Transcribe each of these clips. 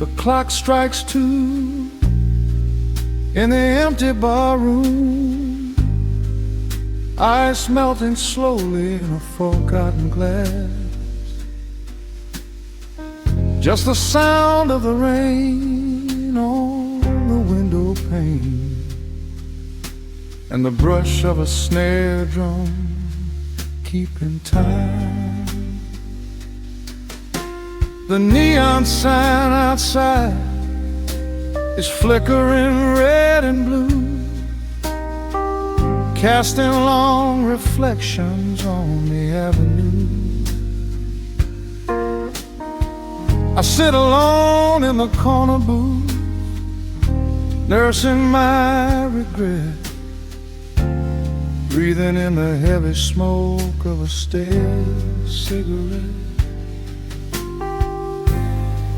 The clock strikes 2 in the empty bar room, ice melting slowly in a forgotten glass. Just the sound of the rain on the window pane and the brush of a snare drum keeping time. The neon sign outside is flickering red and blue, casting long reflections on the avenue. I sit alone in the corner booth, nursing my regret, breathing in the heavy smoke of a stale cigarette.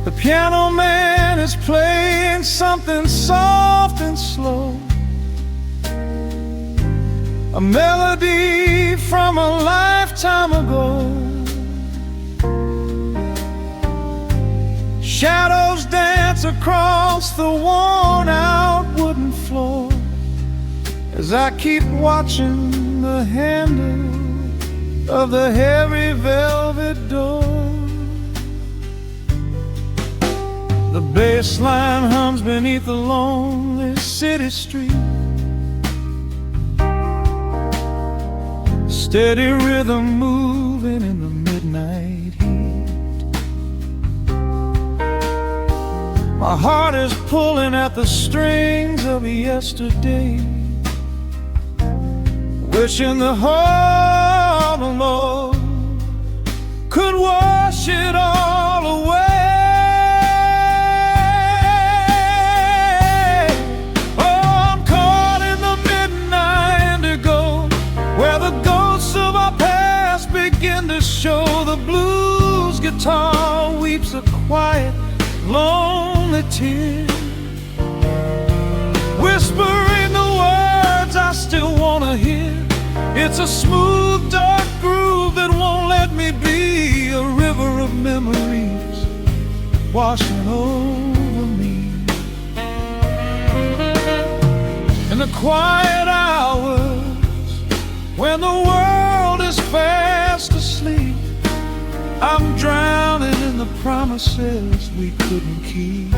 The piano man is playing something soft and slow, a melody from a lifetime ago. Shadows dance across the worn-out wooden floor as I keep watching the handle of the heavy velvet door. The bass line hums beneath the lonely city street, steady rhythm moving in the midnight heat. My heart is pulling at the strings of yesterday, wishing the heart alone could wash it all away. Show the blues guitar weeps a quiet, lonely tear, whispering the words I still wanna hear. It's a smooth, dark groove that won't let me be, a river of memories washing over me. In the quiet hours when the world is fast asleep, I'm drowning in the promises we couldn't keep.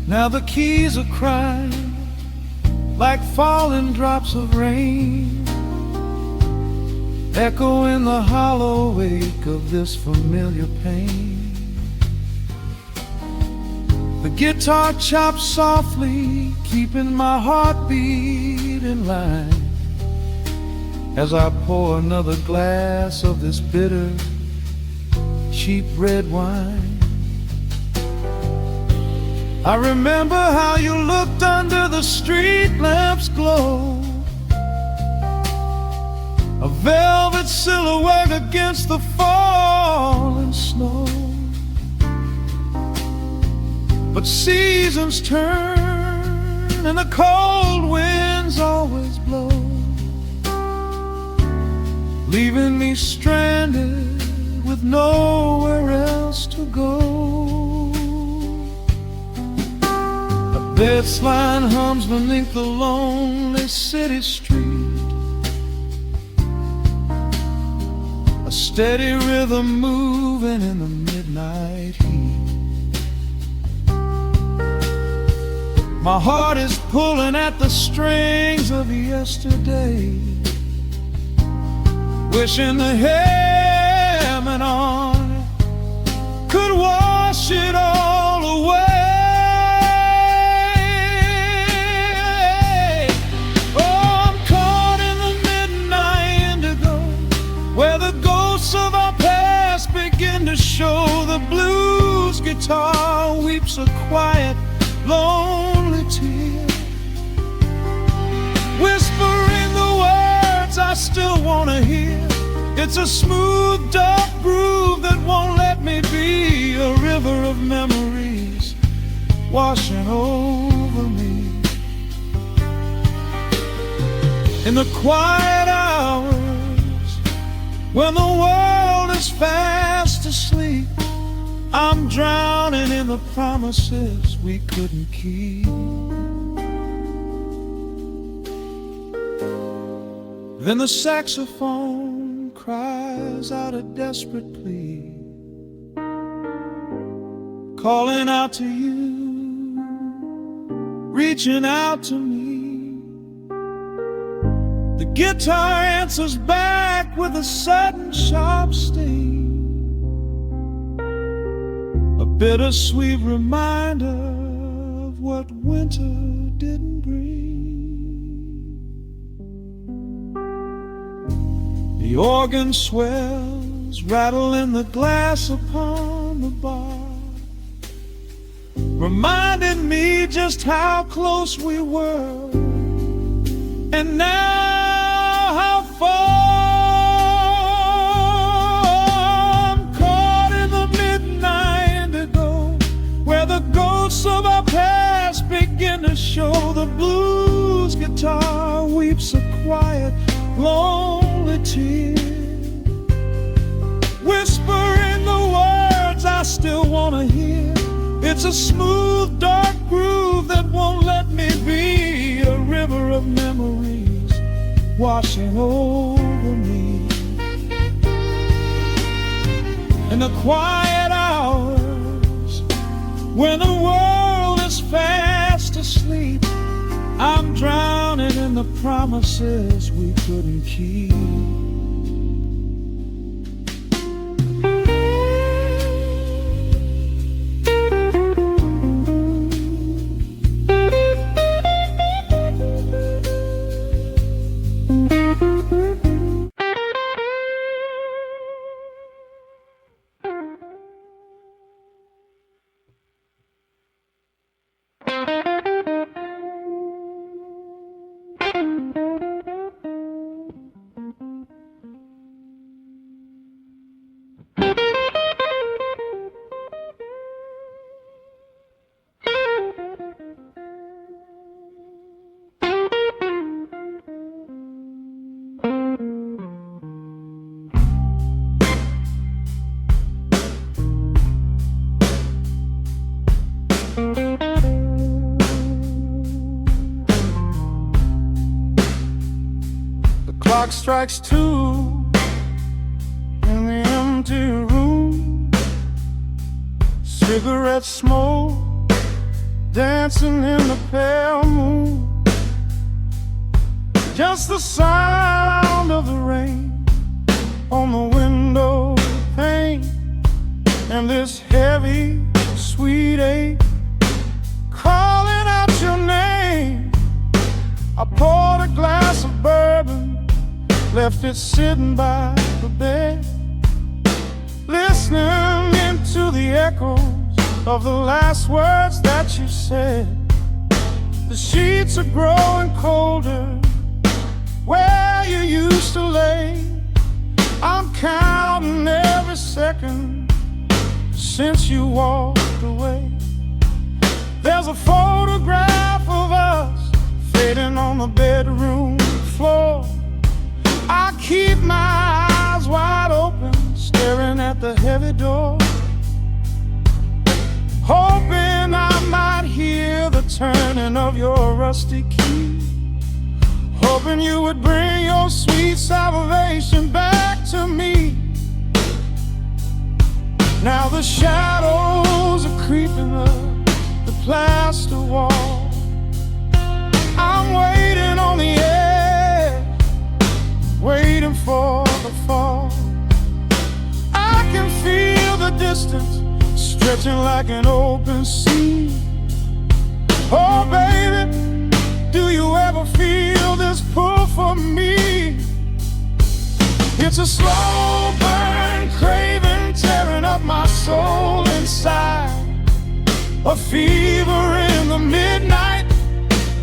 Now the keys are crying like falling drops of rain, echo in the hollow wake of this familiar pain. The guitar chops softly, keeping my heartbeat in line as I pour another glass of this bitter, cheap red wine. I remember how you looked under the street lamp's glow, a velvet silhouette against the falling snow. But seasons turn and the cold winds always blow, leaving me stranded with nowhere else to go. Bass line hums beneath the lonely city street, a steady rhythm moving in the midnight heat. My heart is pulling at the strings of yesterday, wishing the hem and on could wash it all away. Of our past guitar weeps a quiet, lonely tear, whispering the words I still want to hear. It's a smooth, dark groove that won't let me be, a river of memories washing over me. In the quiet hours, when the world is fast asleep, I'm drowning in the promises we couldn't keep. Then the saxophone cries out a desperate plea, calling out to you, reaching out to me. The guitar answers back with a sudden sharp sting, a bittersweet reminder of what winter didn't bring. The organ swells, rattling the glass upon the bar, reminding me just how close we were, and now how far. I'm caught in the midnight indigo, where the ghosts of our past begin to show. The blues guitar weeps a quiet, lonely tear, whispering the words I still want to hear. It's a smooth, dark groove that won't let me be, a river of memories washing over me. In the quiet hours, when the world is fast asleep, I'm drowning in the promises we couldn't keep. The clock strikes 2 in the empty room, cigarette smoke dancing in the pale moon, just the sound of the rain on the window pane, and this heavy, sweet ache calling out your name. I poured a glass of bourbon, left it sitting by the bed, listening into the echoes of the last words that you said. The sheets are growing colder where you used to lay. I'm counting every second since you walked away. There's a photograph of us fading on the bedroom floor. I keep my eyes wide open, staring at the heavy door, hoping I might hear the turning of your rusty key, hoping you would bring your sweet salvation back to me. Now the shadows are creeping up the plaster wall. I'm waiting on the edge, waiting for the fall. I can feel the distance stretching like an open sea. Oh baby, do you ever feel this pull for me? It's a slow burn craving tearing up my soul inside. a fever in the midnight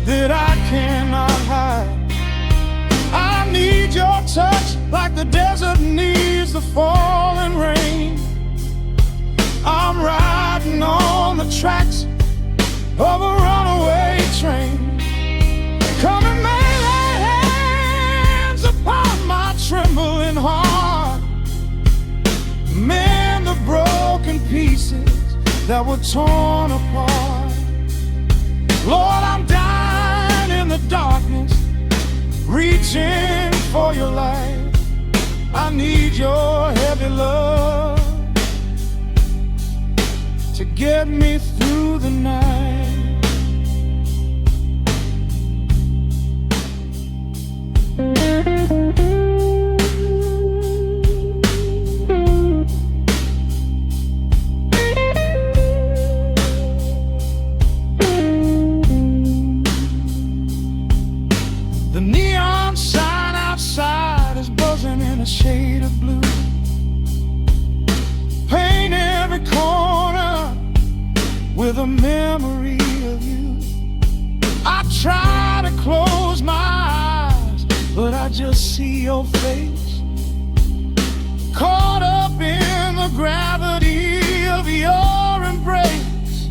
that I cannot hide. I need your touch like the desert needs the falling rain. I'm riding on the tracks of a runaway train. Come and lay hands upon my trembling heart. Mend the broken pieces that were torn apart. Lord, I'm dying in the darkness, reaching for your light. I need your heavy love to get me through the night. The neon sign outside is buzzing in a shade of blue. Paint every corner with a memory of you. I try to close my eyes, but I just see your face, caught up in the gravity of your embrace.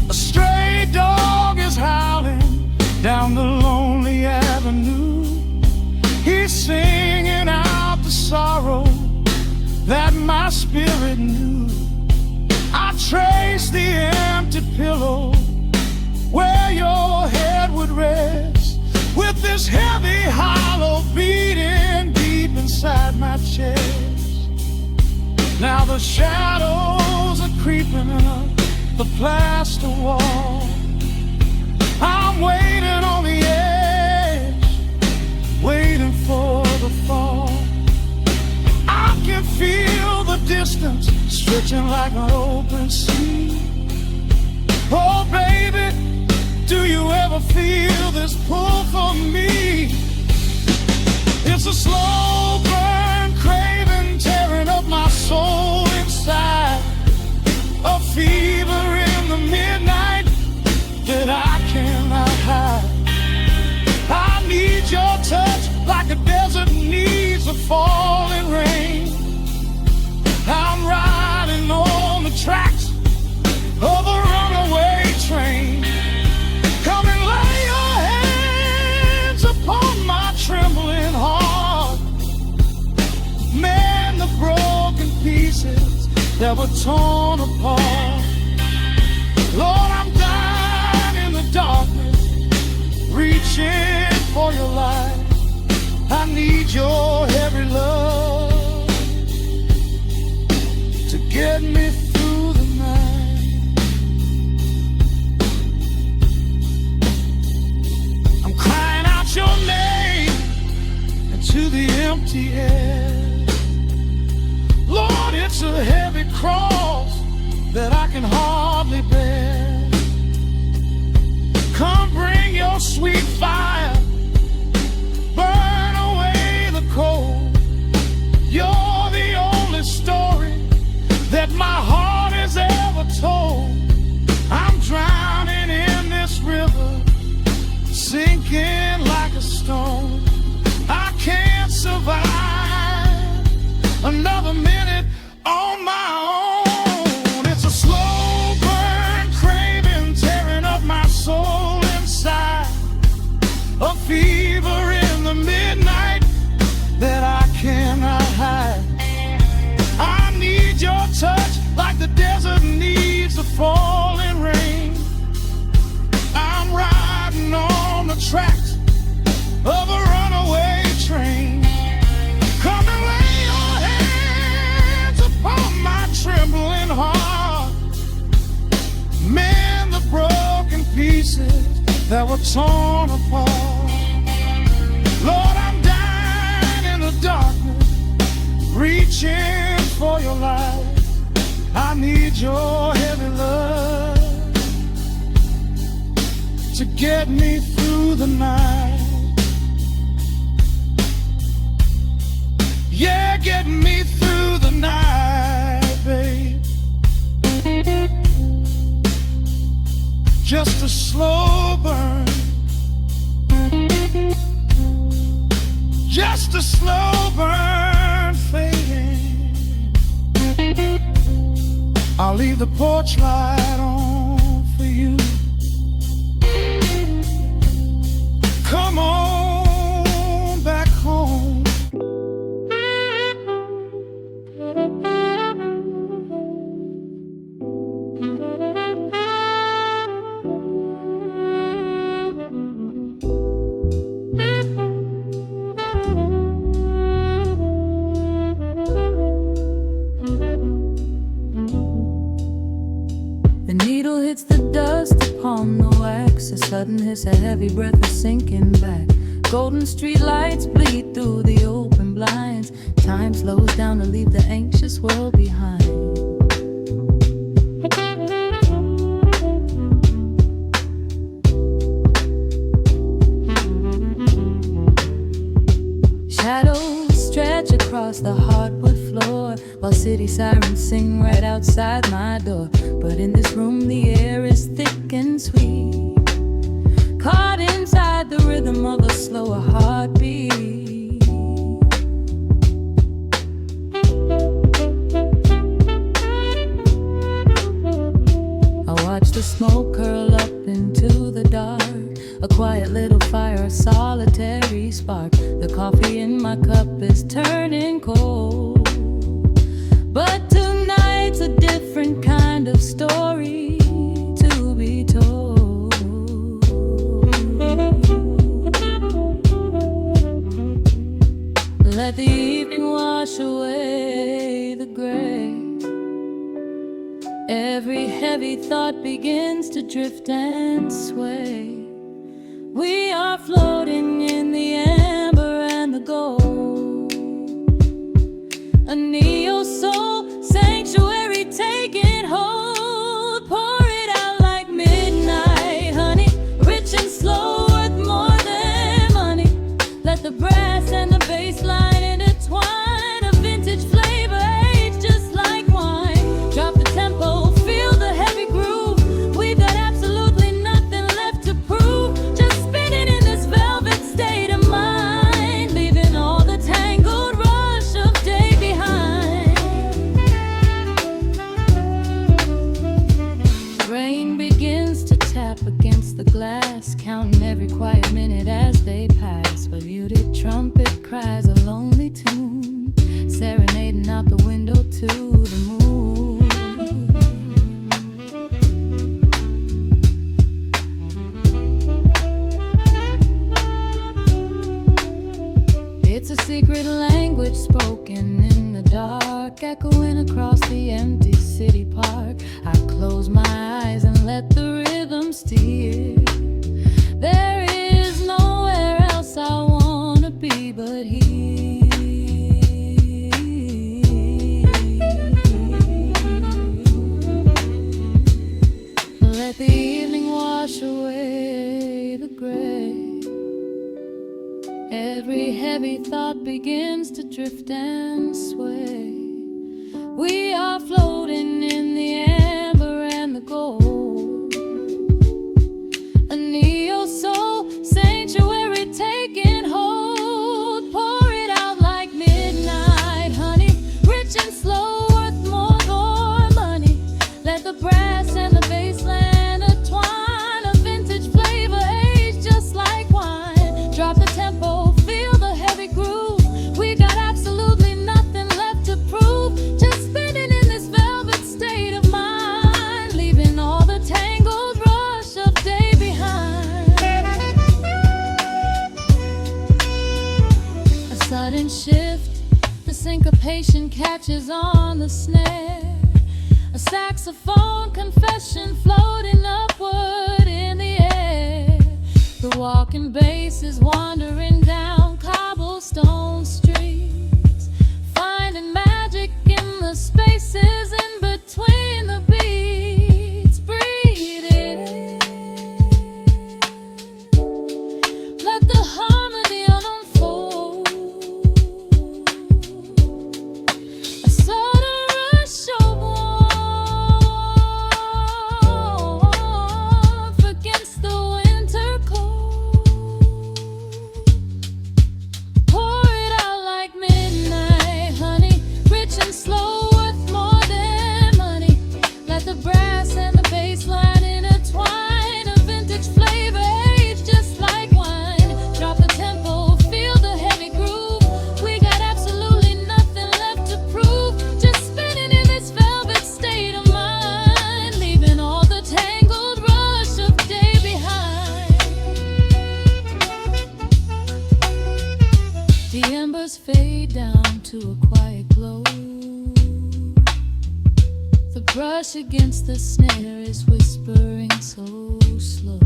A stray dog is howling down the lonely avenue. He's singing out the sorrow that my spirit knew. I trace the empty pillow where your head would rest, with this heavy hollow beating deep inside my chest. Now the shadows are creeping up the plaster wall. I'm waiting on the edge, waiting for the fall. I can feel the distance stretching like an open sea. Oh baby, do you ever feel this pull for me? It's a slow burn craving tearing up my soul inside, a fever in the midnight that I cannot hide. I need your touch like a desert needs a falling rain. I'm riding on the tracks of a runaway train. Come and lay your hands upon my trembling heart. Mend the broken pieces that were torn apart. Lord, I'm dying in the darkness, reaching for your light. I need your heavy love to get me through the night. I'm crying out your name into the empty air. Lord, it's a heavy cross that I can hardly bear. Come bring your sweet fire, burn away the cold. You're the only story that my heart has ever told. I'm drowning in this river, sinking like a stone. I can't survive another minute on my own. It's a slow burn craving tearing up my soul inside, a fever in the midnight that I cannot hide. I need your touch like the desert needs the falling rain. I'm riding on the tracks of a runaway train. Come and lay your hands upon my trembling heart. Mend the broken pieces that were torn apart. Lord, I'm dying in the darkness, reaching for your light. I need your heavy love to get me through the night. Yeah, get me through the night, babe. slow burn, just a slow burn fading. I'll leave the porch light on for you. Come on back home. The needle hits the dust upon the wax. A sudden hiss, a heavy breath is sinking back. Golden street lights bleed through the open blinds. Time slows down to leave the anxious world behind. Shadows stretch across the hardwood floor, while city sirens sing right outside my door. But in this room the air is thick and sweet, caught inside the rhythm of a slower heartbeat. I watch the smoke curl up into the dark, a quiet little fire, a solitary spark. The coffee in my cup is turning cold, but tonight's a different kind of story to be told. Let the evening wash away the gray. Every heavy thought begins to drift and sway. We are floating in the amber and the gold, a neo-soul sanctuary taking hold. Pour it out like midnight honey, rich and slow, worth more than money. Let the brass and the bass line intertwine, a vintage flavor aged just like wine. Drop the tempo, feel the heavy groove. We've got absolutely nothing left to prove, just spinning in this velvet state of mind, leaving all the tangled rush of day behind. Rain begins to tap against the glass, counting every quiet minute as they pass. A muted trumpet cries a lonely tune, serenading out the window to the moon. It's a secret language spoken in the dark, echoing across the empty city park. I close my eyes and let the rhythm steer. There is nowhere else I wanna be but here. Let the evening wash away the gray. Every heavy thought begins to drift and sway. We are floating in the amber and the gold, a neo-soul sanctuary taking hold. Pour it out like midnight honey, rich and slow, worth more than money. Let the brass and the bass line intertwine, a vintage flavor aged just like wine. Drop the tempo, feel the heavy groove. We got absolutely nothing left to prove, just spinning in this velvet state of mind, leaving all the tangled rush of day behind. A sudden shift, the syncopation catches on the snare. A saxophone confession floating upward in the air. The walking bass is wandering down cobblestone streets, finding magic in the spaces in between the beats. Breathe it in, let the harmony unfold. A sudden rush of warmth against the embers fade down to a quiet glow. The brush against the snare is whispering so slow.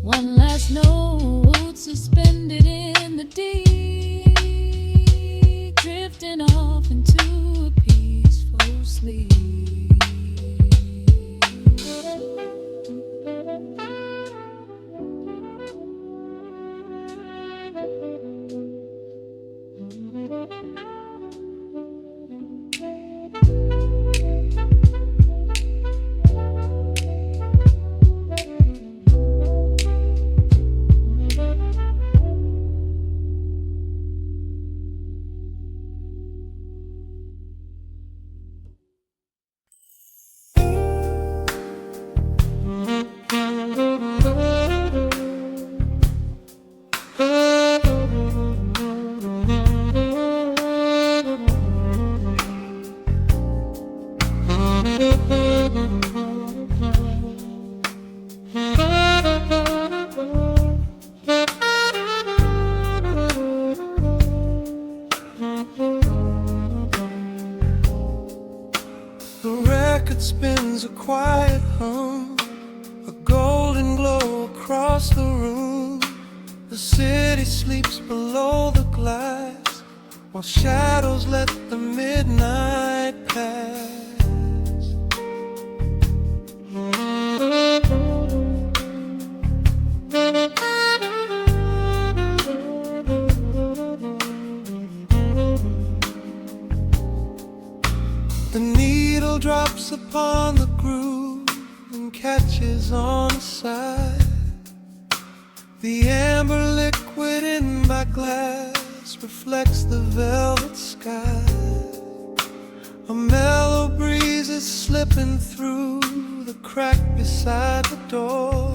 One last note suspended in the deep, drifting off into a peaceful sleep. The record spins a quiet hum, a golden glow across the room. The city sleeps below the glass, while shadows let the midnight pass. The needle drops upon the groove and catches on the side. The amber liquid in my glass reflects the velvet sky. A mellow breeze is slipping through the crack beside the door.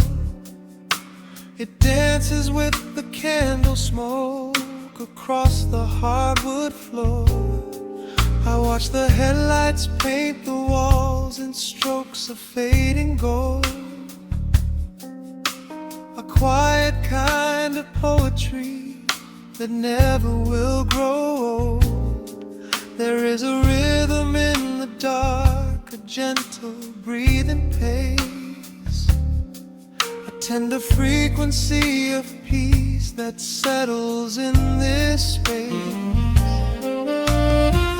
It dances with the candle smoke across the hardwood floor. I watch the headlights paint the walls in strokes of fading gold. A quiet kind of poetry that never will grow old. There is a rhythm in the dark, a gentle breathing pace, a tender frequency of peace that settles in this space.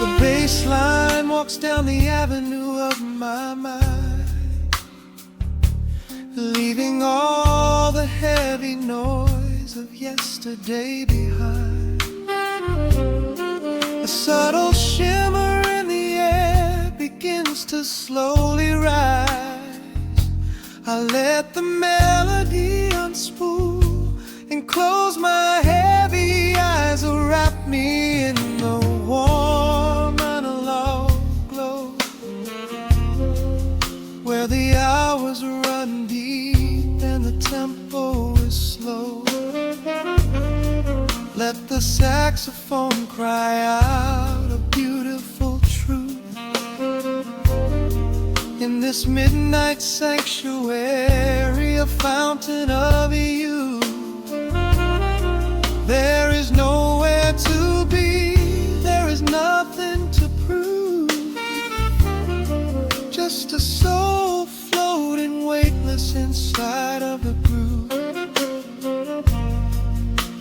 The bass line walks down the avenue of my mind, leaving all the heavy noise of yesterday behind. A subtle shimmer in the air begins to slowly rise. I let the melody unspool and close my heavy eyes, wrap me in the warm analog glow, where the hours run deep and the tempo is slow. Let the saxophone cry out a beautiful truth in this midnight sanctuary, a fountain of youth. There is nowhere to be, there is nothing to prove, just a soul floating weightless inside of the groove.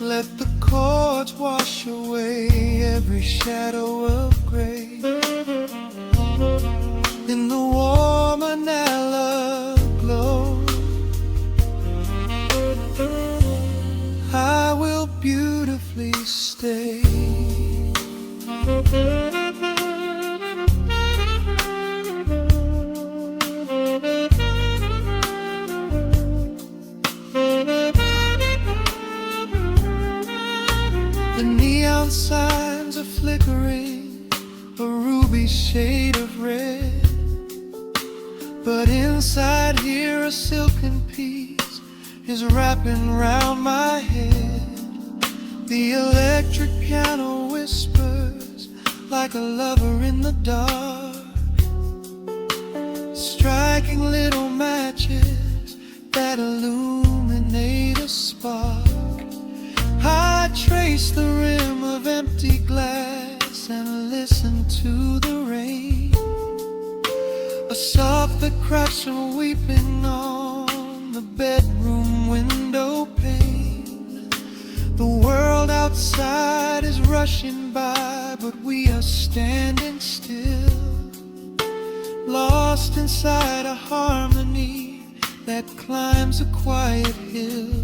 Let the chords wash away every shadow of gray. In the warm analog glow, I will beautifully stay. The neon signs are flickering, a ruby shade of red. But inside here a silken peace is wrapping round my head. The electric piano whispers like a lover in the dark, striking little matches that illuminate a spark. I trace the rim cracks are weeping on the bedroom window pane. The world outside is rushing by, but we are standing still, lost inside a harmony that climbs a quiet hill.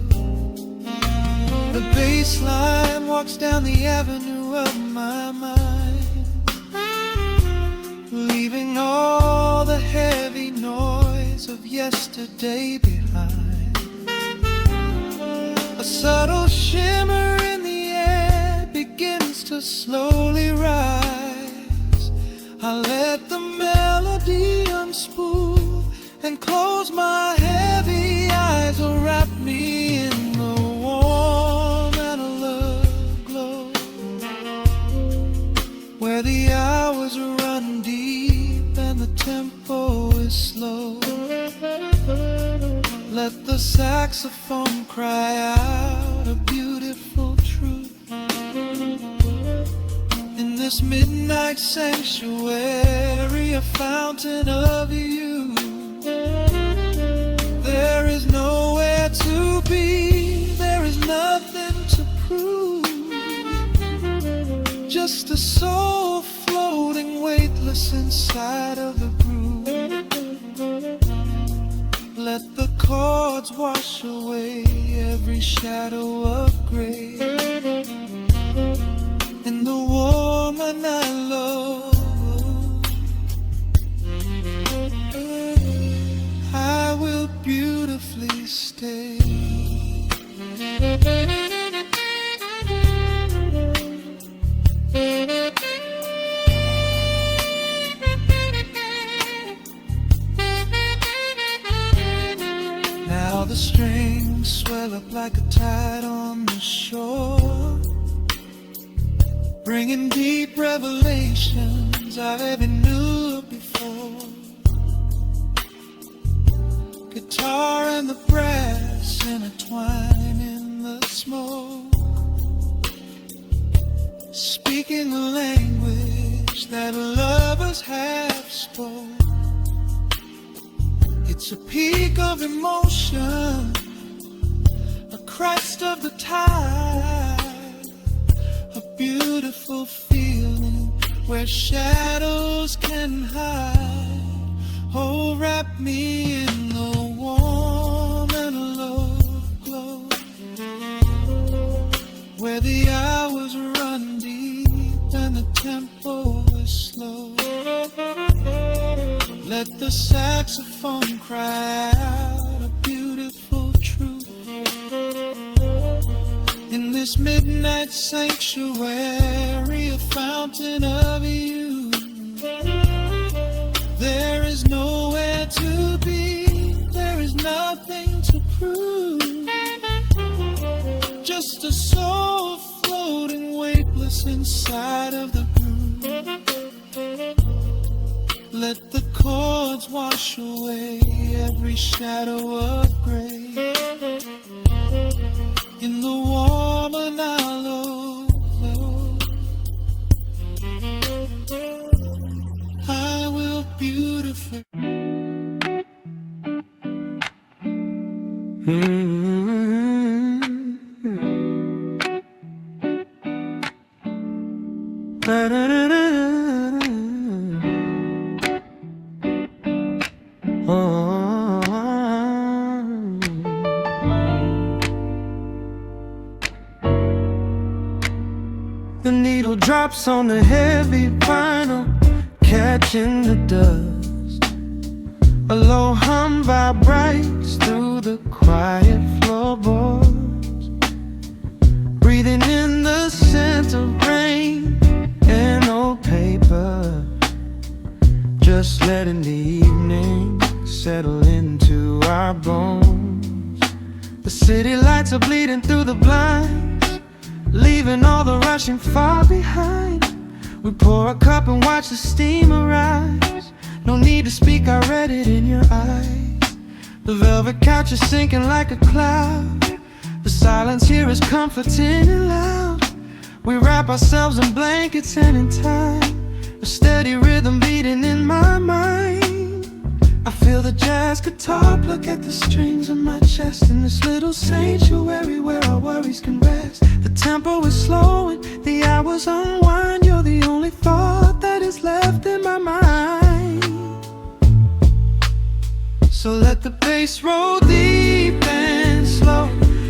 The bass line walks down the avenue of my mind, leaving all the heavy noise of yesterday behind. A subtle shimmer in the air begins to slowly rise. I let the melody unspool and close my heavy eyes, or wrap me in the warm analog glow, where the hours run deep and the tempo is slow. Let the saxophone cry out a beautiful truth in this midnight sanctuary, a fountain of youth. There is nowhere to be, there is nothing to prove, just a soul floating weightless inside of the groove. Let the chords wash away every shadow of gray in the woman I love. I will beautifully stay. Now the strings swell up like a tide on the shore, bringing deep revelations I've ever knew before. Guitar and the brass intertwine in the smoke, speaking the language that lovers have spoke. It's a peak of emotion, a crest of the tide, a beautiful feeling where shadows can hide. Oh, wrap me in the warm analog glow, where the hours run deep and the tempo is slow. Let the saxophone cry out a beautiful truth in this midnight sanctuary, a fountain of youth. There is nowhere to be, there is nothing to prove, just a soul floating weightless inside of the groove. Let the chords wash away every shadow of gray in the warm analog glow. I will beautifully. The needle drops on the heavy vinyl, catching the dust. A low hum vibrates through the quiet floorboards, breathing in the scent of rain and old paper, just letting the evening settle into our bones. The city lights are bleeding through the blinds, leaving all the rushing far behind. We pour a cup and watch the steam arise. No need to speak, I read it in your eyes. The velvet couch is sinking like a cloud. The silence here is comforting and loud. We wrap ourselves in blankets and in time, a steady rhythm beating in my mind. I feel the jazz guitar pluck at the strings of my chest, in this little sanctuary where our worries can rest. The tempo is slowing, the hours unwind. You're the only thought that is left in my mind. So let the bass roll deep and slow,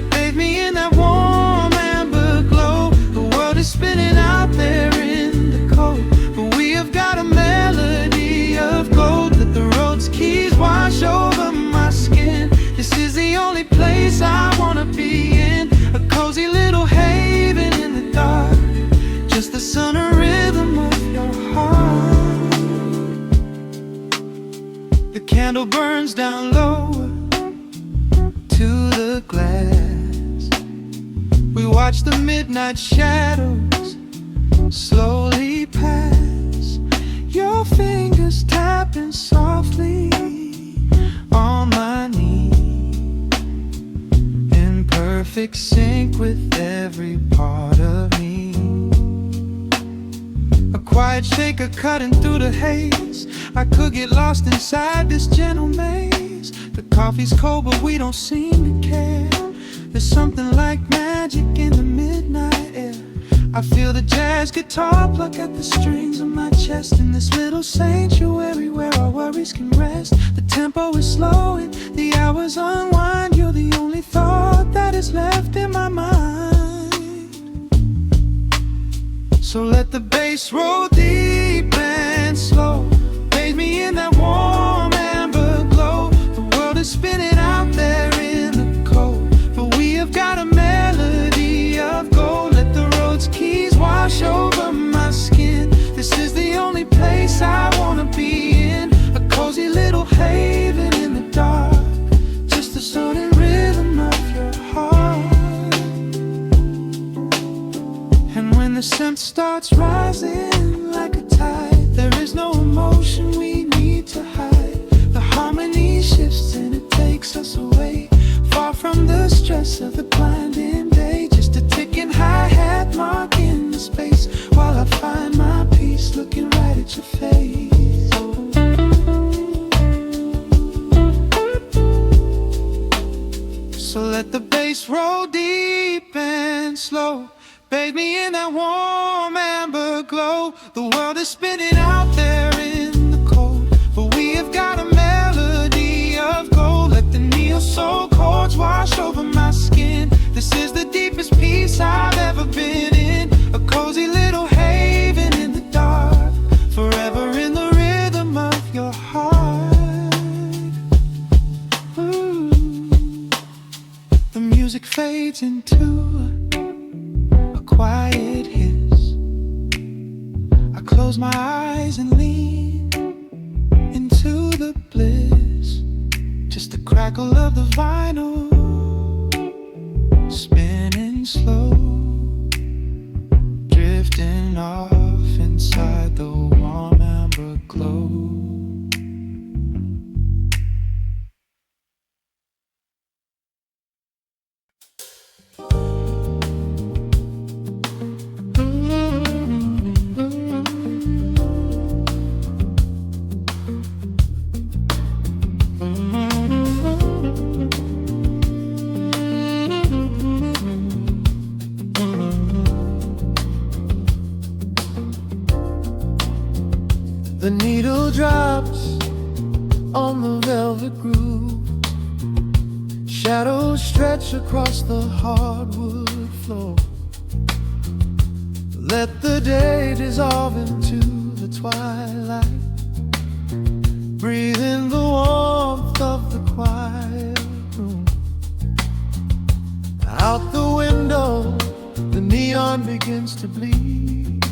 bathe me in that warm amber glow. The world is spinning out there in the cold, but we have got a melody of gold. Let the road's keys wash over my skin. This is the only place I wanna be in, a cozy little haven in the dark, just the sun and rhythm of your heart. The candle burns down lower to the glass. We watch the midnight shadows slowly pass. Your fingers tapping softly on my knee, in perfect sync with every part of me. A quiet shaker cutting through the haze. I could get lost inside this gentle maze. The coffee's cold but we don't seem to care. There's something like magic in the midnight air. I feel the jazz guitar pluck at the strings of my chest, in this little sanctuary where our worries can rest. The tempo is slowing, the hours unwind. You're the only thought that is left in my mind. So let the bass roll deep and slow, bathe me in that warm amber glow. The world is spinning out there in the cold, but we have got a melody of gold. Let the road's keys wash over my skin. This is the only place I wanna be in, a cozy little haven in the dark, just the sound and rhythm of your heart. And when the scent starts rising like a tide, there is no emotion we need to hide. The harmony shifts and it takes us away, far from the stress of the blinding day. Just a ticking hi-hat marking the space, while I find my peace looking right at your face. So let the bass roll deep and slow, bathe me in that warm amber glow. The world is spinning out there in the cold, but we have got a melody of gold. Let the neo soul chords wash over my skin. This is the deepest peace I've ever been in, a cozy little haven in the dark, forever in the rhythm of your heart. Ooh. The music fades into a quiet hiss. I close my eyes and lean into the bliss, just the crackle of the vinyl spinning slow, drifting off inside the warm amber glow. The needle drops on the velvet groove, shadows stretch across the hardwood floor. Let the day dissolve into the twilight, breathe in the warmth of the quiet room. Out the window, the neon begins to bleed,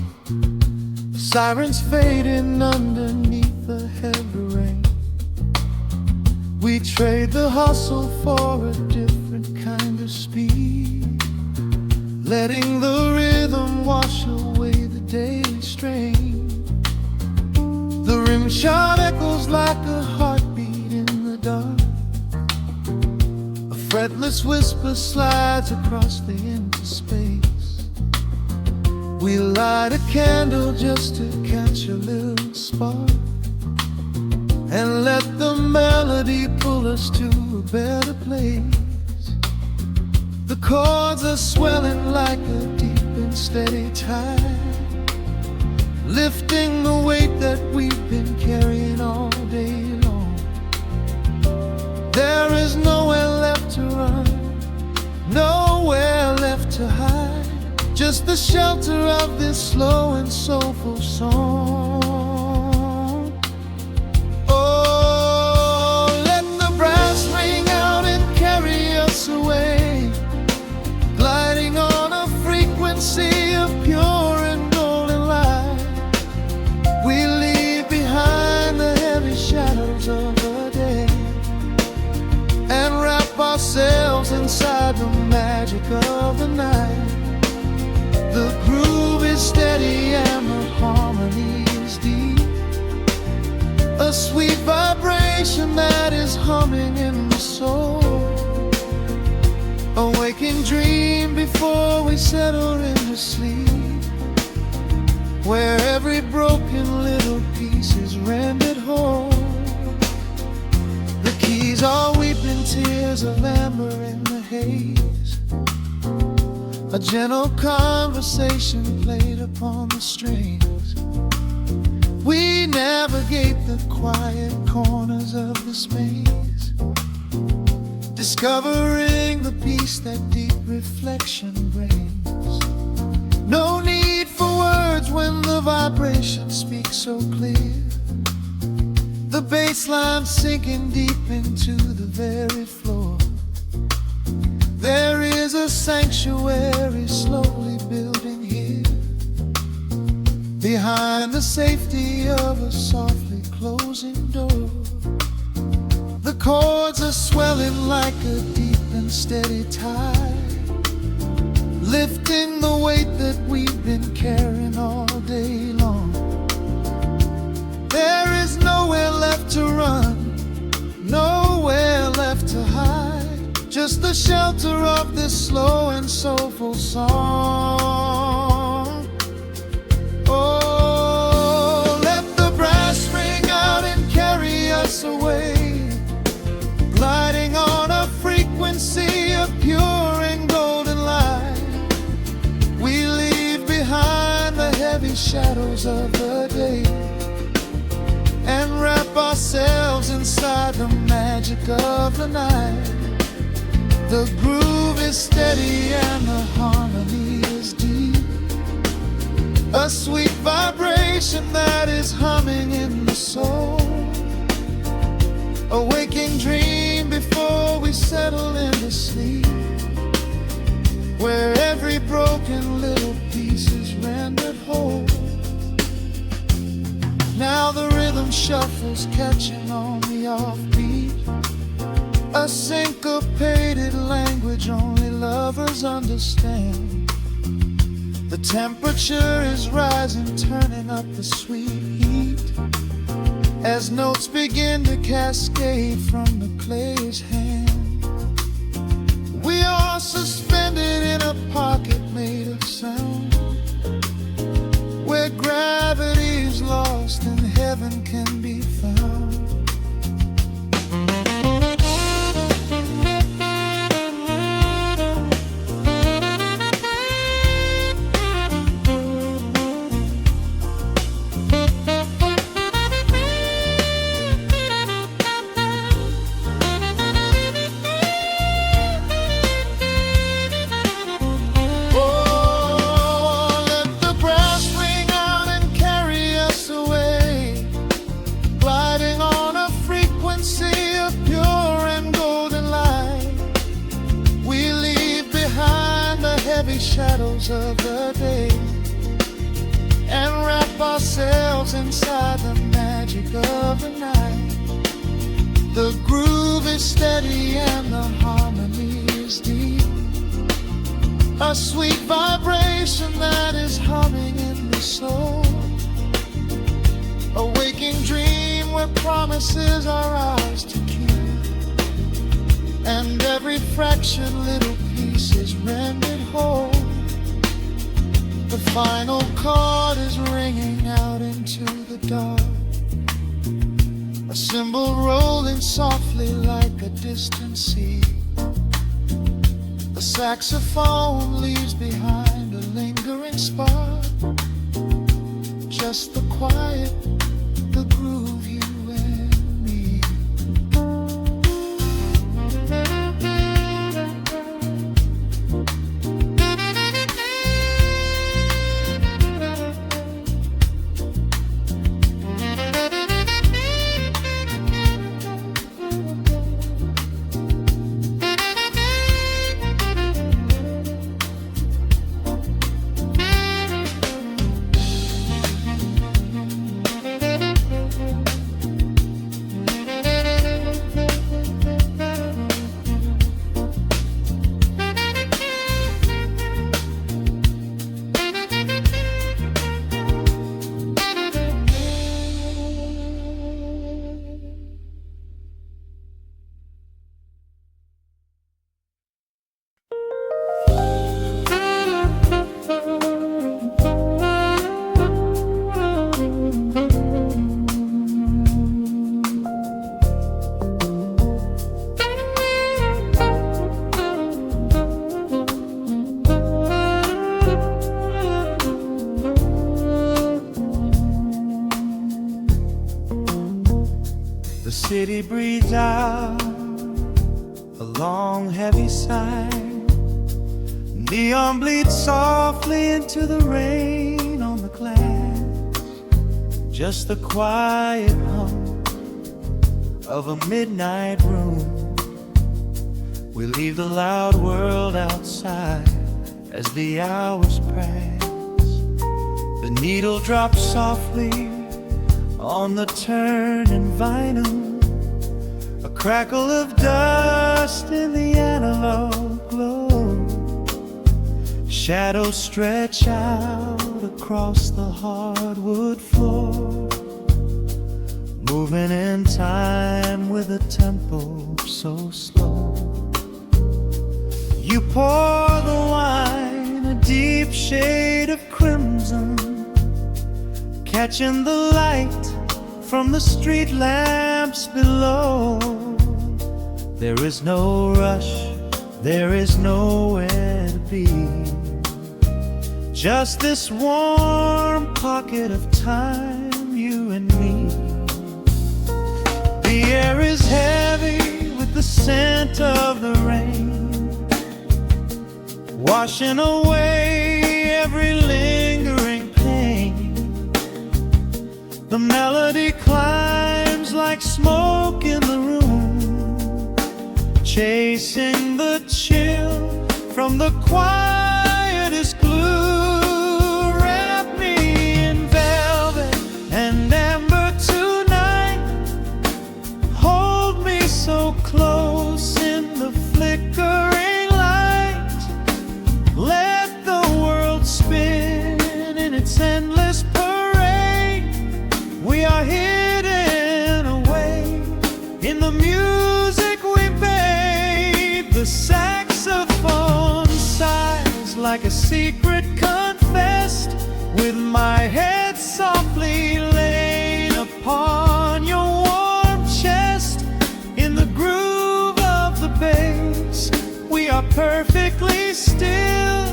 sirens fading underneath the heavy rain. We trade the hustle for a different kind of speed, letting the rhythm wash away the daily strain. The rim shot echoes like a heartbeat in the dark, a fretless whisper slides across the empty space. We light a candle just to catch a little spark, and let the melody pull us to a better place. The chords are swelling like a deep and steady tide, lifting the weight that we've been carrying all day long. There is nowhere left to run, nowhere left to hide, just the shelter of this slow and soulful song. Oh, let the brass ring out and carry us away, gliding on a frequency of pure and golden light. We leave behind the heavy shadows of the day and wrap ourselves inside the magic of the night. The groove is steady and the harmony is deep, a sweet vibration that is humming in the soul, a waking dream before we settle into sleep, where every broken little piece is rendered whole. The keys are weeping tears of amber in the haze, a gentle conversation played upon the strings. We navigate the quiet corners of this maze, discovering the peace that deep reflection brings. No need for words when the vibration speaks so clear, the bass line sinking deep into the very floor. There is a sanctuary slowly building here, behind the safety of a softly closing door. The chords are swelling like a deep and steady tide, lifting the weight that we've been carrying all day long. There is nowhere left to run, nowhere left to hide, just the shelter of this slow and soulful song. Oh, let the brass ring out and carry us away, gliding on a frequency of pure and golden light. We leave behind the heavy shadows of the day and wrap ourselves inside the magic of the night. The groove is steady and the harmony is deep, a sweet vibration that is humming in the soul, a waking dream before we settle into sleep, where every broken little piece is rendered whole. Now the rhythm shuffles, catching on the offbeat, a syncopated language only lovers understand. The temperature is rising, turning up the sweet heat, as notes begin to cascade from the clay's hand. We are suspended in a pocket made of sound, where gravity is lost and heaven can be found. Shadows of the day and wrap ourselves inside the magic of the night. The groove is steady and the harmony is deep, a sweet vibration that is humming in the soul, a waking dream where promises are ours to keep, and every fraction little piece is rendered whole. The final chord is ringing out into the dark, a cymbal rolling softly like a distant sea. The saxophone leaves behind a lingering spark, just the quiet, the groove, you and me. The city breathes out a long heavy sigh. Neon bleeds softly into the rain on the glass. Just the quiet hum of a midnight room. We leave the loud world outside as the hours pass. The needle drops softly on the turning vinyl, a crackle of dust in the analog glow. Shadows stretch out across the hardwood floor, moving in time with a tempo so slow. You pour the wine, a deep shade of crimson, catching the light from the street lamps below. There is no rush, there is nowhere to be, just this warm pocket of time, you and me. The air is heavy with the scent of the rain, washing away every lingering pain. The melody climbs like smoke in the room, chasing the chill from the quietest glue. Wrap me in velvet and amber tonight, hold me so close in the flickering light. Let the world spin in its endless parade. We are hidden away in the music we made. The saxophone sighs like a secret confessed, with my head softly laid upon your warm chest. In the groove of the bass, we are perfectly still,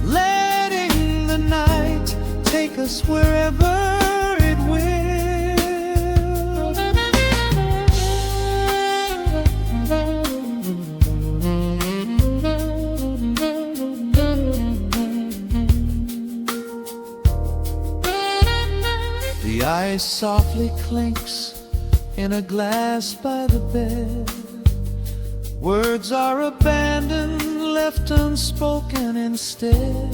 letting the night take us wherever it will. The ice softly clinks in a glass by the bed. Words are abandoned, left unspoken instead.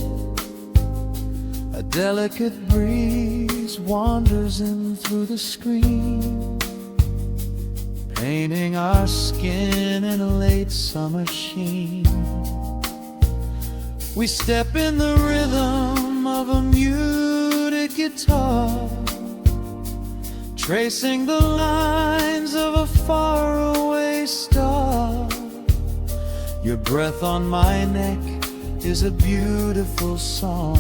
A delicate breeze wanders in through the screen, painting our skin in a late summer sheen. We step in the rhythm of a muted guitar, tracing the lines of a faraway star. Your breath on my neck is a beautiful song,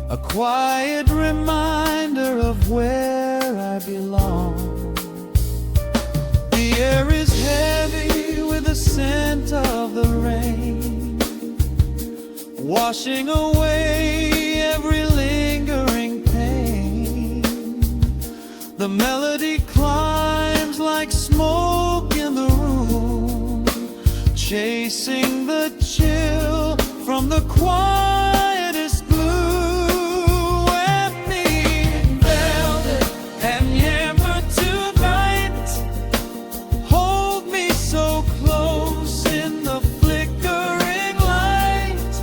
a quiet reminder of where I belong. The air is heavy with the scent of the rain, washing away every lingering pain. The melody climbs like smoke in the room, chasing the chill from the quietest blue. Wrap me in velvet and amber tonight. Hold me so close in the flickering light.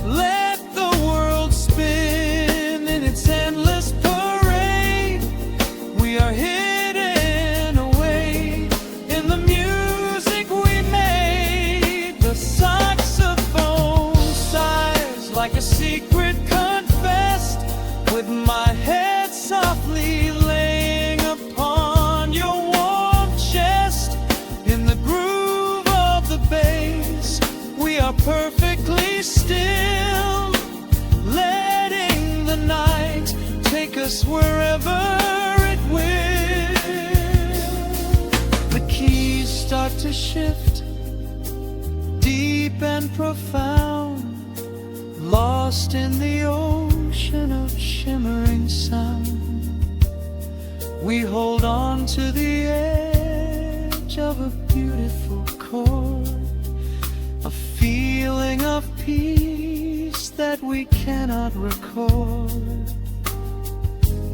Let the world spin in its endless parade. We are hidden away in the music we made. The saxophone sighs like a secret confessed, with my head softly laying upon your warm chest. In the groove of the bass, we are perfectly still, letting the night take us wherever it will. The keys start to shift, deep and profound, lost in the ocean of shimmering sound. We hold on to the edge of a beautiful chord, a feeling of peace that we cannot record.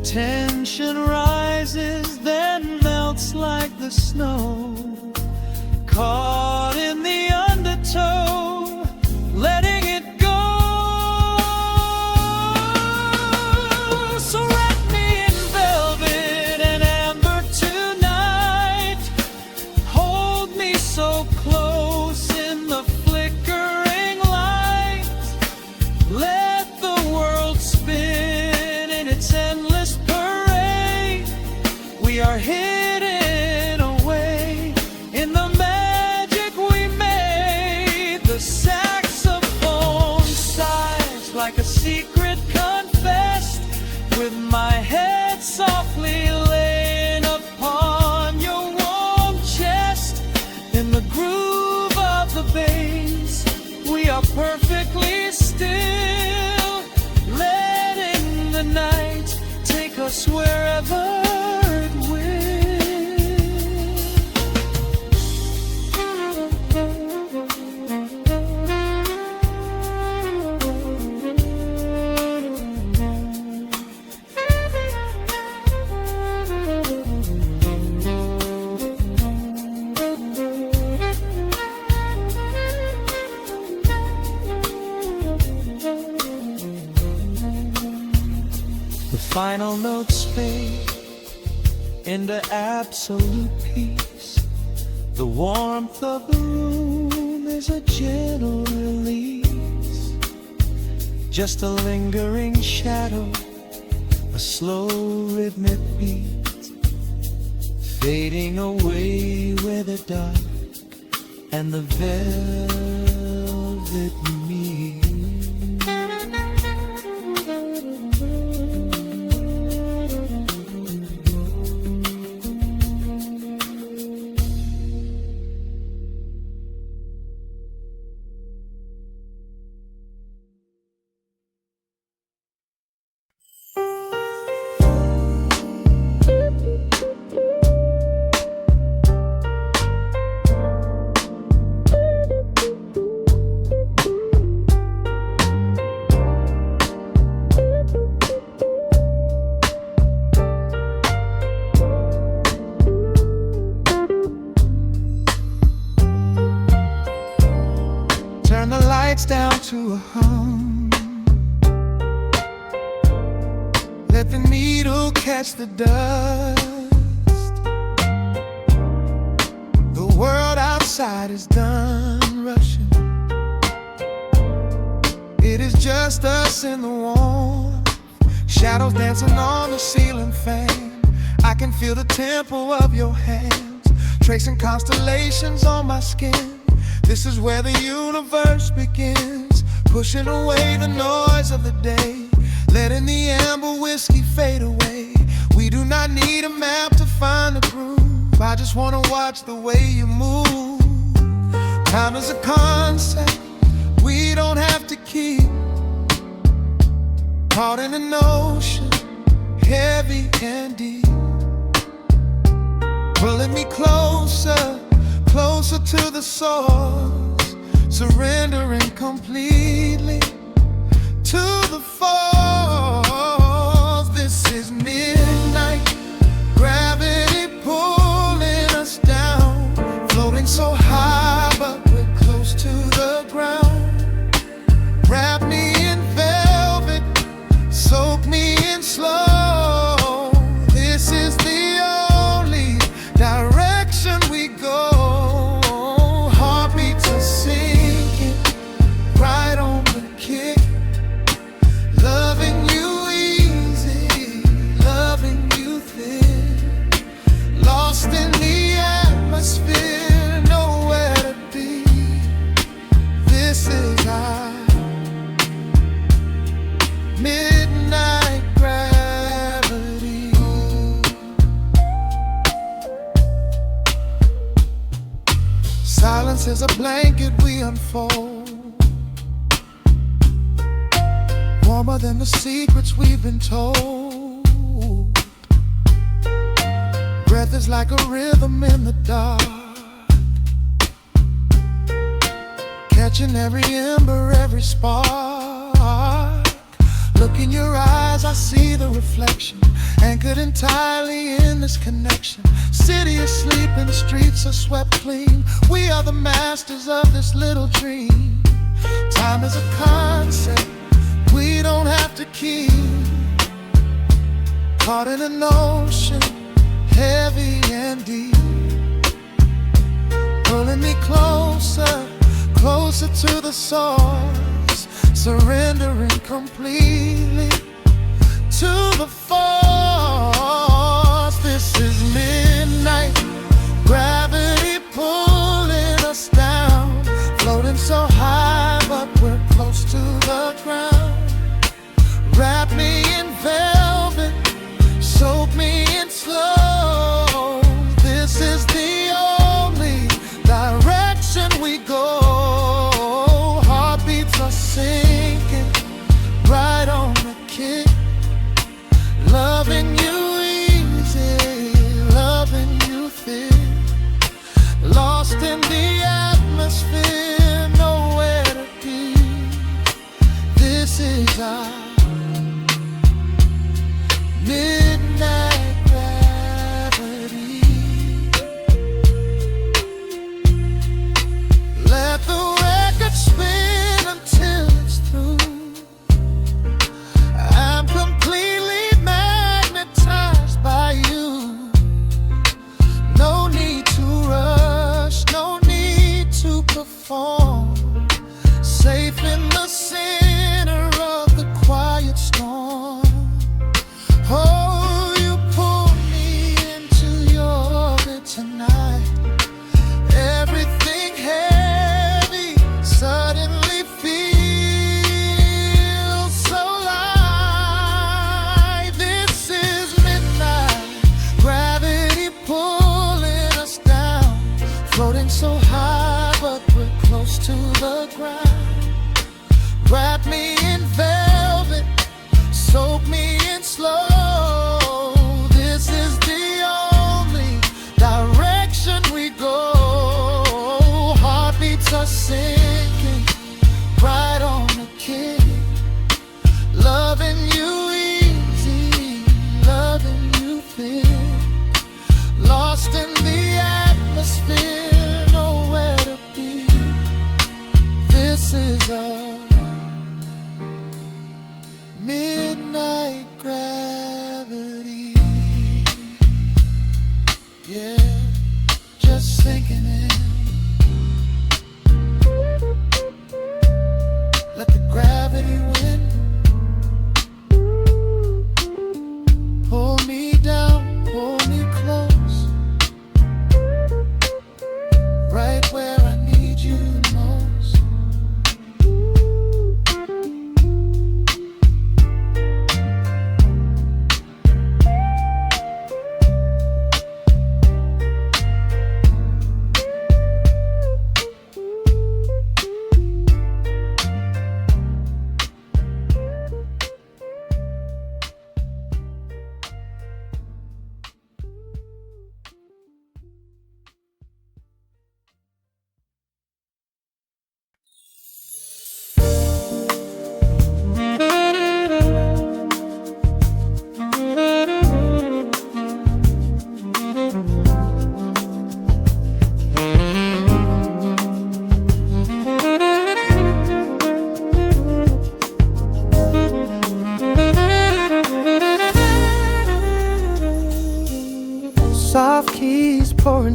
Tension rises, then melts like the snow, caught in the undertow, letting it go. So wrap me in velvet and amber tonight. Hold me so close in the flickering light. Let the world spin in its endless parade. We are hidden away in the magic we made. The saxophone sighs like a secret confessed, with my head softly laying upon your warm chest. In the groove of the bass, we are perfectly still, letting the night take us wherever it will. The final notes fade into absolute peace. The warmth of the room is a gentle release, just a lingering shadow, a slow rhythmic beat, fading away with the dark and the velvet meat. Turn the lights down to a hum. Let the needle catch the dust. The world outside is done rushing. It is just us in the warmth, shadows dancing on the ceiling fan. I can feel the tempo of your hands, tracing constellations on my skin. This is where the universe begins, pushing away the noise of the day, letting the amber whiskey fade away. We do not need just wanna watch the way you move. Time is a concept we don't have to keep. Caught in an ocean, heavy and deep, pulling me closer, closer to the source, surrendering completely to the force. This is midnight gravity pulling us down, floating so high but we're close to the ground. Wrap me in velvet, soak me in slow. This is the only direction we go. Heartbeats are sinking, right on the kick. Loving you easy, loving you thick. Lost in the atmosphere, nowhere to be. This is our midnight gravity. Silence is a blanket we unfold, warmer than the secrets we've been told. Breath is like a rhythm in the dark, catching every ember, every spark. Look in your eyes, I see the reflection, anchored entirely in this connection. City is sleeping, streets are swept clean. We are the masters of this little dream. Time is a concept we don't have to keep. Caught in an ocean, heavy and deep, pulling me closer, closer to the source, surrendering completely to the force. This is midnight gravity pulling us down, floating so high but we're close to the ground. Wrap me in velvet, soak me in slow. This is the only direction we go. Heartbeats are sinking, right on the kick. Loving you easy, loving you thick. Lost in the atmosphere, nowhere to be. This is our midnight gravity. Let the record spin until it's through. I'm completely magnetized by you. No need to rush, no need to perform. Safe in the center of the quiet storm. Oh, you pull me into your orbit tonight. Everything heavy suddenly feels so light. This is midnight gravity pulling us down, floating so high but we're close to the ground. Wrap me in velvet, soak me in slow. This is the only direction we go. Heartbeats are sinking, right on the kick. Loving you easy, loving you thick. Lost in the atmosphere, nowhere to be. This is a midnight gravity. Yeah, just sinking in. Let the gravity win. Pull me down, pull me close.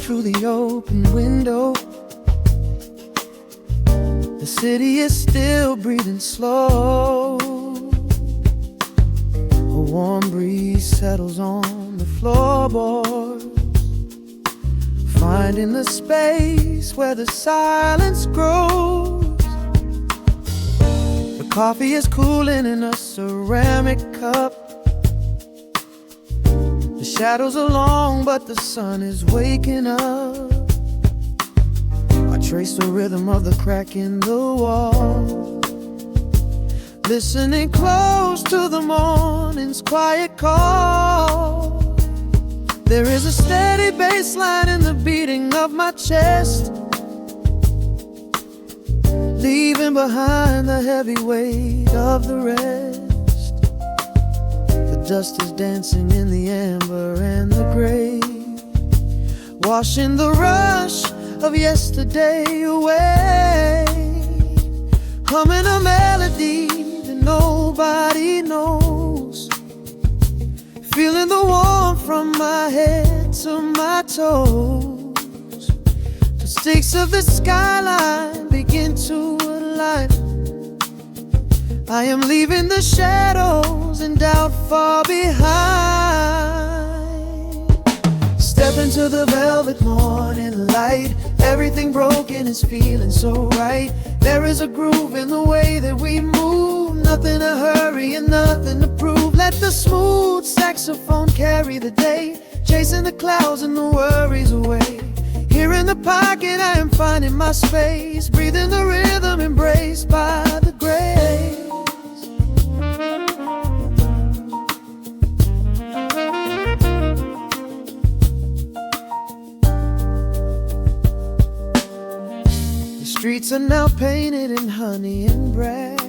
through the open window. The city is still breathing slow. A warm breeze settles on the floorboards, finding the space where the silence grows. The coffee is cooling in a ceramic cup. The shadows are long, but the sun is waking up. I trace the rhythm of the crack in the wall, listening close to the morning's quiet call. There is a steady bass line in the beating of my chest, leaving behind the heavy weight of the rest. The dust is dancing in the amber and the gray, washing the rush of yesterday away. Humming a melody that nobody knows, feeling the warmth from my head to my toes. The stakes of the skyline begin to align. I am leaving the shadows and doubt far behind. Step into the velvet morning light. Everything broken is feeling so right. There is a groove in the way that we move. Nothing to hurry and nothing to prove. Let the smooth saxophone carry the day, chasing the clouds and the worries away. Here in the pocket I am finding my space, breathing the rhythm embraced by the grace. The streets are now painted in honey and brass,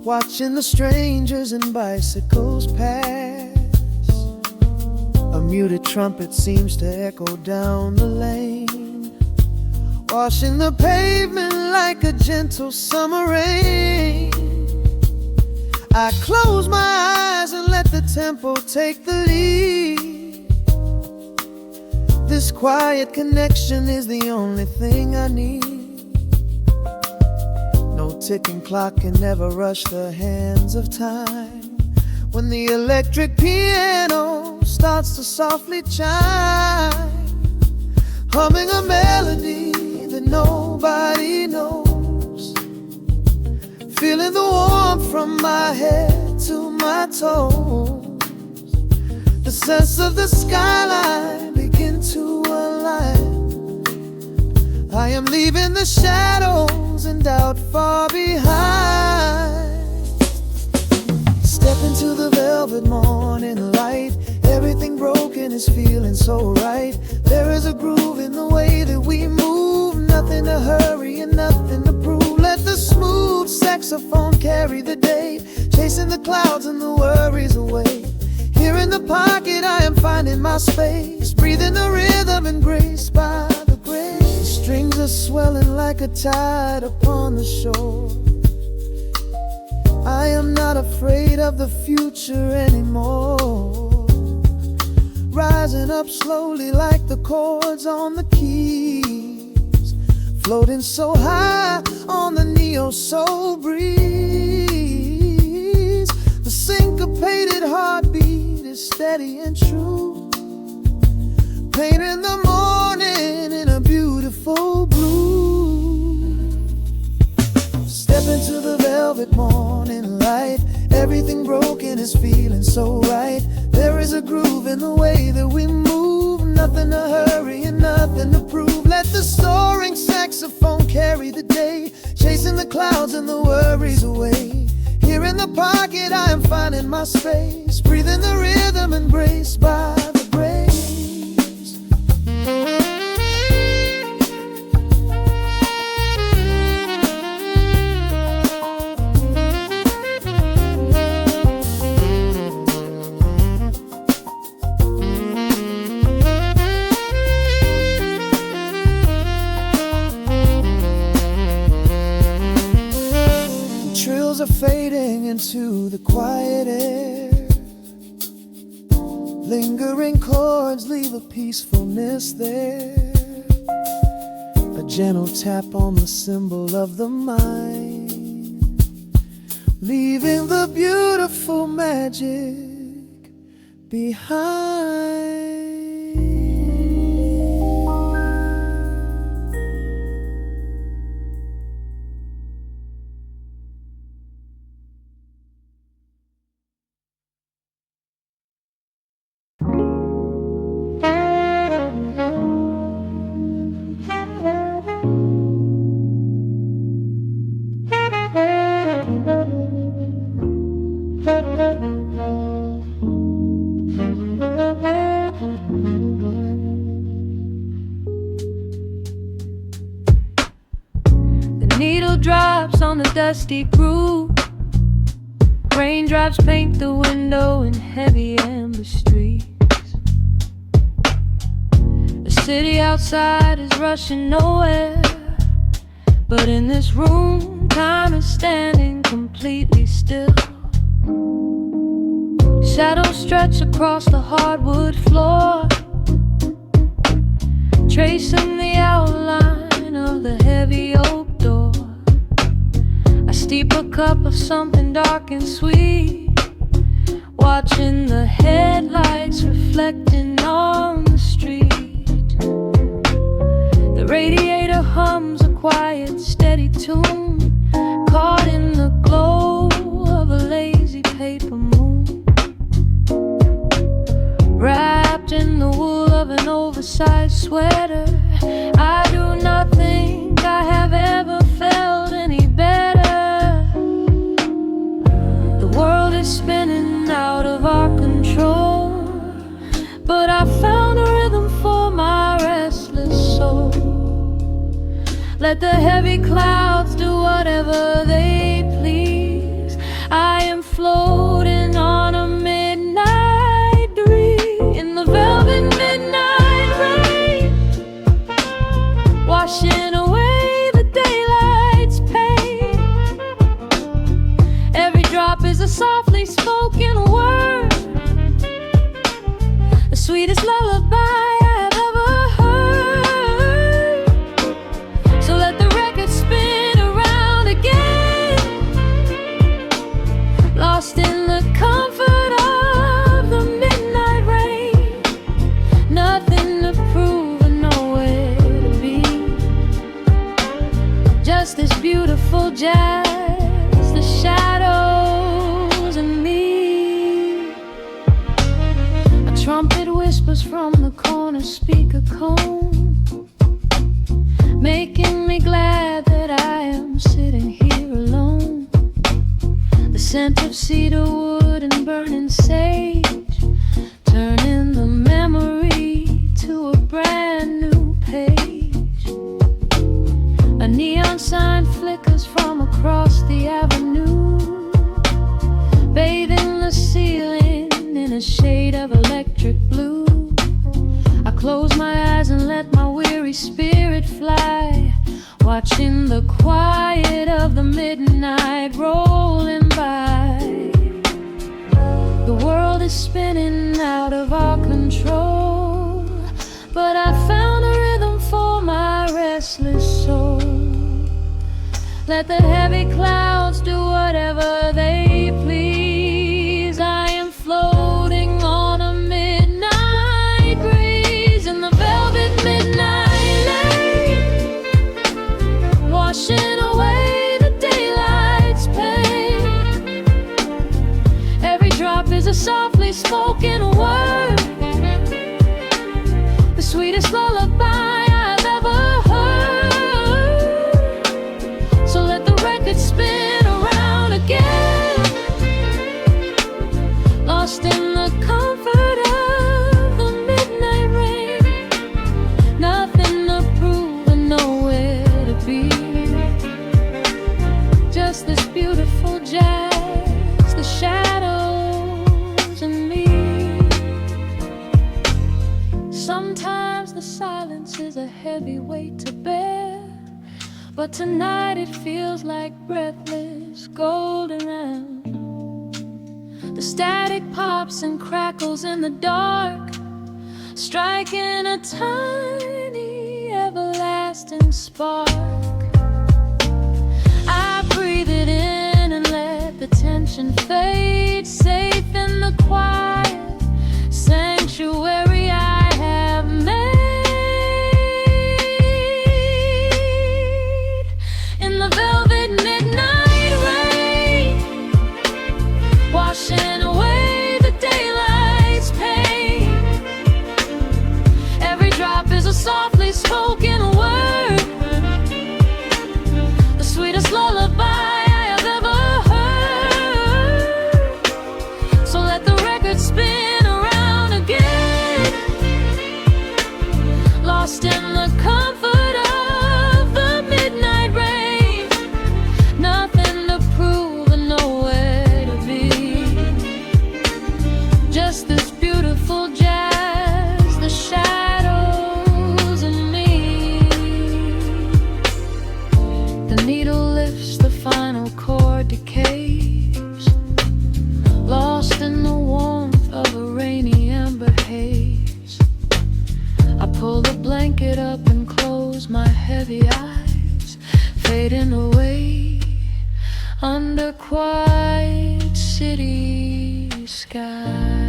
watching the strangers and bicycles pass. A muted trumpet seems to echo down the lane, washing the pavement like a gentle summer rain. I close my eyes and let the tempo take the lead. This quiet connection is the only thing I need. No ticking clock can never rush the hands of time. When the electric piano starts to softly chime, humming a melody that nobody knows, feeling the warmth from my head to my toes. The sense of the skyline begin to align. I am leaving the shadows and doubt far behind. Step into the velvet morning light. Everything broken is feeling so right. There is a groove in the way that we move. Nothing to hurry and nothing to prove. Let the smooth saxophone carry the day, chasing the clouds and the worries away. Here in the pocket I am finding my space, breathing the rhythm embraced by the grace. The strings are swelling like a tide upon the shore. I am not afraid of the future anymore, rising up slowly like the chords on the keys, floating so high on the neo-soul breeze. The syncopated heartbeat is steady and true, painting the morning in a beautiful blue. Step into the velvet morning light. Everything broken is feeling so right. There is a groove in the way that we move. Nothing to hurry and nothing to prove. Let the soaring saxophone carry the day, chasing the clouds and the worries away. Here in the pocket I am finding my space, breathing the rhythm embraced by the grace. Are fading into the quiet air, Lingering chords leave a peacefulness there, a gentle tap on the cymbal of the mind, leaving the beautiful magic behind. Needle drops on the dusty groove. Raindrops paint the window in heavy amber streets. The city outside is rushing nowhere, but in this room, time is standing completely still. Shadows stretch across the hardwood floor, tracing the outline of the heavy oak door. I steep a cup of something dark and sweet, watching the headlights reflecting on the street. The radiator hums a quiet, steady tune, caught in the glow of a lazy paper moon. Wrapped in the wool of an oversized sweater, I do not think I have ever felt any better. The world is spinning out of our control, but I found a rhythm for my restless soul. Let the heavy clouds do whatever they please. I am floating on a midnight breeze in the velvet midnight rain, washing away the daylight's pain. Every drop is a softly spoken word, the sweetest lullaby I have ever heard. So let the record spin around again, lost in the comfort of the midnight rain. Nothing to prove and nowhere to be, just this beautiful jazz, the shadows and me. A trumpet whispers from the corner speaker cone, making me glad that I am sitting here alone. The scent of cedar wood and burning sage, turning the memory to a brand new page. A neon sign flickers from across the avenue, bathing the ceiling in a shade of electric blue. I close my eyes and let my weary spirit fly, watching the quiet of the midnight rolling by. The world is spinning out of our control, but I found a rhythm for my restless soul. Let the heavy clouds do whatever they please. I am floating on a midnight breeze in the velvet midnight lane, washing away the daylight's pain. Every drop is a softly spoken word, the sweetest lullaby I've ever heard. So let the record spin around again, lost in the comfort of the midnight rain. Nothing to prove and nowhere to be, just this beautiful jazz, the shadows and me. Sometimes the silence is a heavy weight to bear, but tonight it feels like breathless golden round. The The static pops and crackles in the dark, striking a tiny, everlasting spark. I breathe it in and let the tension fade, safe in the quiet sanctuary I have made. In the velvet midnight rain, washing away the daylight's pain. Every drop is a softly spoken word, the sweetest lullaby I have ever heard. So let the record spin around again, lost in the comfort of the midnight rain. Nothing to prove and nowhere to be, just this beautiful jazz, the shadows and me. The needle lifts, the final chord decays, lost in the warmth of a rainy amber haze. I pull the blanket up and close my heavy eyes, fading away under quiet city skies.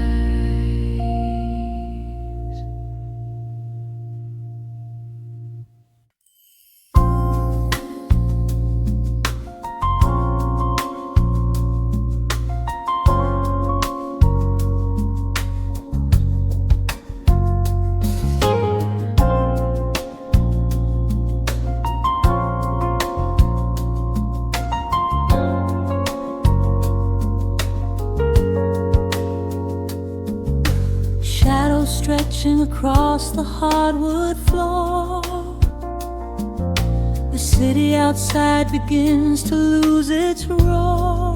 Stretching across the hardwood floor, the city outside begins to lose its roar.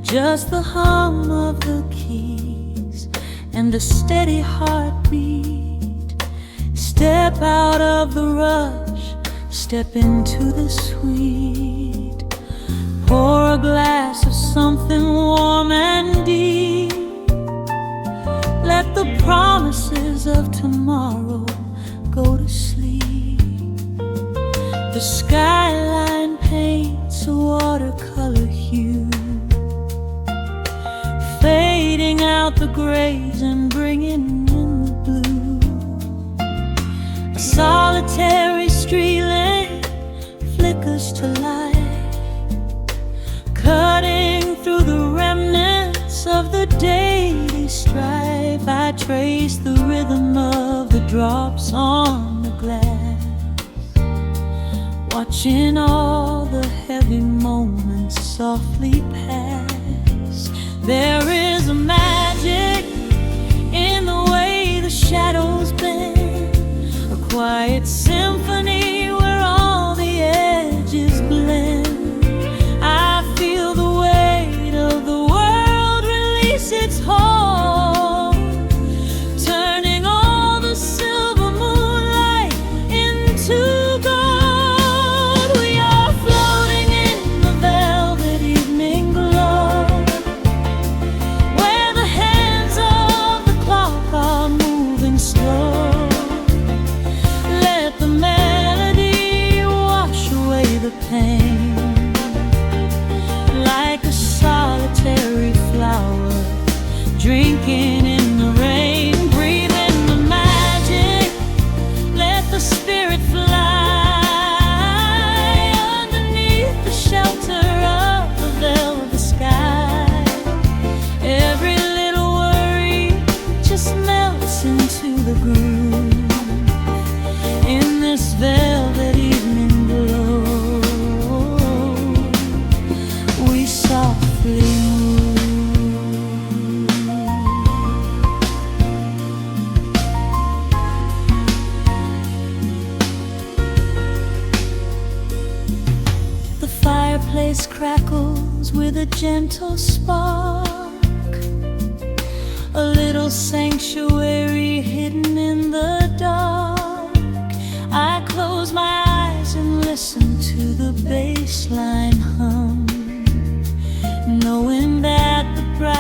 Just the hum of the keys and a steady heartbeat. Step out of the rush, step into the sweet. Pour a glass of something warm and deep. Let the promises of tomorrow go to sleep. The skyline paints a watercolor hue, fading out the grays and bringing in the blue. A solitary street lamp flickers to light, cutting through the remnants of the daily strife. I trace the rhythm of the drops on the glass, watching all the heavy moments softly pass. There is a magic in the way the shadows bend, a quiet symphony where all the edges blend. I feel the weight of the world release its hold, turning all the silver moonlight into gold. We are floating in the velvet evening glow, where the hands of the clock are moving slow. Let the melody wash away the pain, like a solitary flower drinking in the rain. Breathe in the magic, let the spirit fly underneath the shelter of the velvet sky. Every little worry just melts into the groove in this velvet evening glow. We softly move. The fireplace crackles with a gentle spark, a little sanctuary hidden in the dark. I close my eyes and listen to the bass line hum, knowing that the bright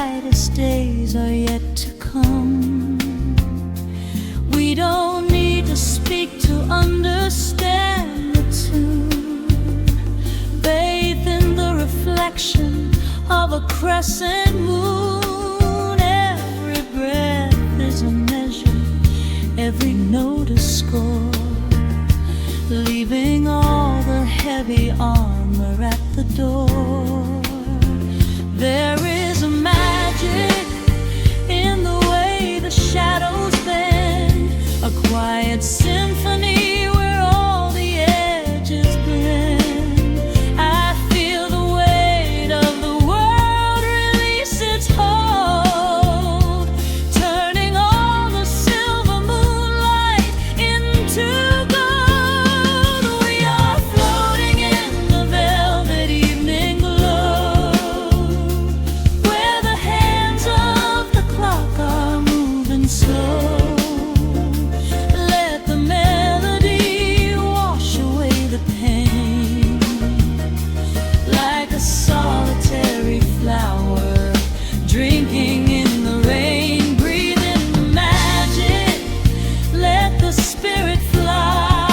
crescent moon. Every breath is a measure, every note a score, leaving all the heavy armor at the door. There is a magic in the way the shadows bend, a quiet symphony where all the edges blend. I feel the weight of the world release its hold, turning all the silver moonlight into gold. We are floating in the velvet evening glow, where the hands of the clock are moving slow. Let the melody wash away the pain, like a solitary flower drinking in the rain. Breathe in the magic, let the spirit fly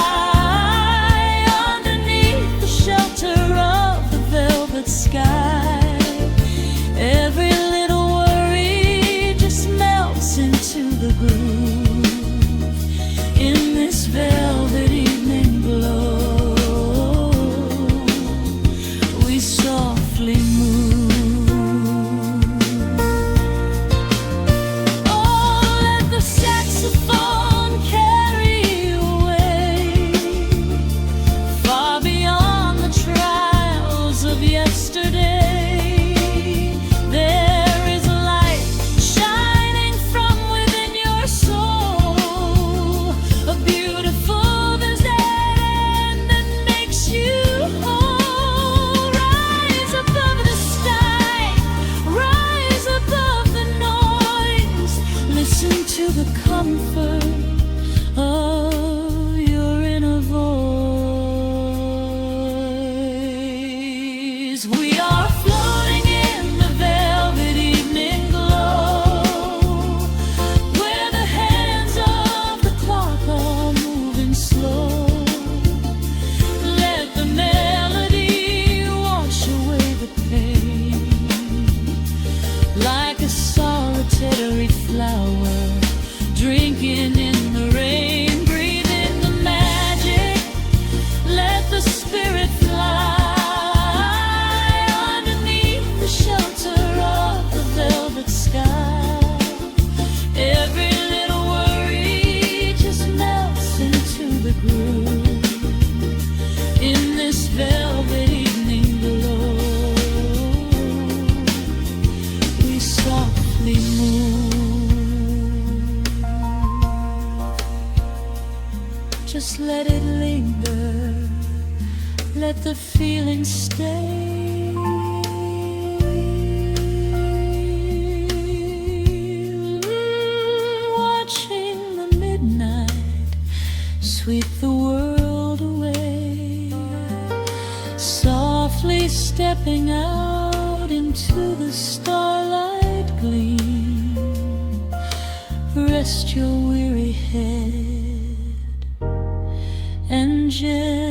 underneath the shelter of the velvet sky. Every little worry just melts into the groove in this velvet evening glow. We softly move. Oh, let the saxophone carry you away, far beyond the trials of yesterday. There is a light shining from within your soul, a beautiful vision that makes you whole. Rise above the sky, rise above the noise. Listen to the comfort of your inner voice. We are floating in the velvet evening glow, where the hands of the clock are moving slow. Let the melody wash away the pain, like a solitary flower drinking in the rain. Breathe in the magic, let the spirit fly underneath the shelter of the velvet sky. Every little worry just melts into the groove in this velvet evening glow. We softly move. Just let it linger, let the feeling stay. Watching the midnight sweep the world away, softly stepping out into the starlight gleam. Rest your weary head and just